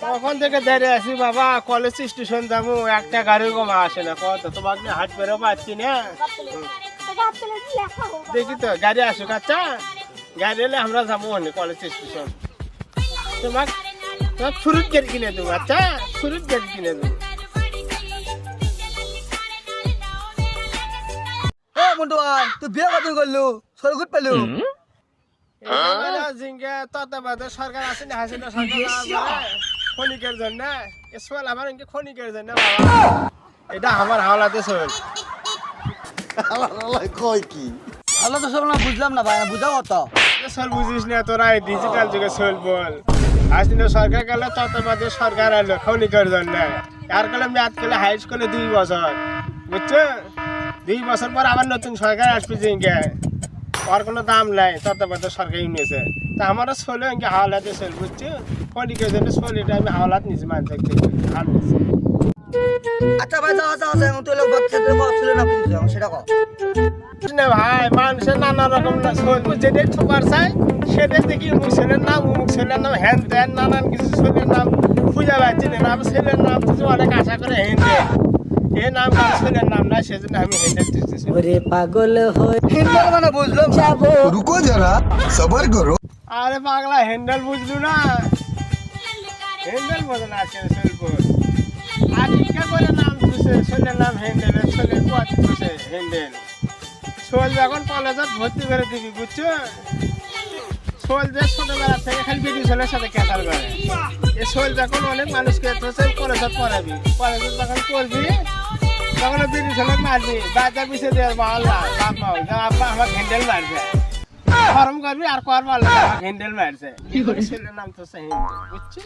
তখন থেকে দাঁড়িয়ে আছি বাবা, কলেজ স্টেশন যাবো, একটা গাড়ি কমা আসে না। কত তোমাকে হাট পেরেও পাচ্ছি না। দেখি তো গাড়ি আসুক। আচ্ছা গাড়ি এলে আমরা যাবো কলেজ স্টেশন। তোমাকে ফ্রুট গাড়ি কিনে দেবো। আচ্ছা ফ্রুট গাড়ি কিনে দেবো। মন্টু ভাই তুই বিয়ে কদিন করলু সর গুট পেলু সরকার আছে না, হাসিনা সরকার খনিকের জন্য সোল আমার খনিকের জন্য বাবা। এটা আমার হাওলাতে সোল। কয় কি ভালো তো সব না বুঝলাম না ভাই, বুঝাও তো সোল বুঝিস না তোরা, ডিজিটাল যুগে সোল বল। হাসিনা সরকার গেল, তত্ত্বাবধায়ক সরকার এলো খনিকের জন্য। আর গেলে মেয়াদ গেলে হাই স্কুলে 2 বছর, বুঝছো? 2 বছর পর আবার নতুন সরকার আসবে যে ওর কোনো দাম নাই, তত্ত্বাবধায়ক সরকার নিয়েছে। তা আমারও সোলে হাওলাতে সোল, বুঝছো? খনিকের জন্য সোল, এটা আমি হাওলাত নিয়েছি মানুষ। আচ্ছা ভাই যাও যাও যাও তুই লোক বাচ্চা তুই ছিল না কিছু সেটা কও না ভাই, মানুষের নানা রকম সোল, যেটা ঠোকার চাই সেটা দেখি অমুক ছেলের নাম, অমুক ছেলের নাম, হ্যান ত্যান নানান কিছু ছেলের নাম খুঁজে পাচ্ছি না। আমার ছেলের নাম কিছু অনেক আশা করে হেঁটে এ নাম কারো ছেলের নাম নাই, সেজন্য আমি হেঁটে দিতেছি। ওরে পাগল হয়ে হিন্দল মানে বুঝলাম যাব रुको जरा सबर करो আরে পাগলা, হ্যান্ডেল বুঝলু না? হ্যান্ডেল বোঝে না আজকে সোলপুর। আর টিকা করে নাম দিছে, ছেলের নাম হ্যান্ডেল, ছেলের কুয়াতি দিছে হ্যান্ডেল। সোল যখন কলেজত ভর্তি করে দিবি, বুঝছো? সোল যে ছোটবেলা থেকে খালি বেটি ছেলের সাথে ক্যাটার করে। এই সোল যখন অনেক মানুষকে কলেজত পড়াবি, কলেজত যখন করবি তখন বেটি ছেলে মারবি, বাচ্চা পিছিয়ে দেওয়ার বাবা বাপ মা আব্বা আমার হ্যান্ডেল মারবে। ফরম করবি আর কর বললে হ্যান্ডেল মারছে। ছেলের নাম তো বুঝছি।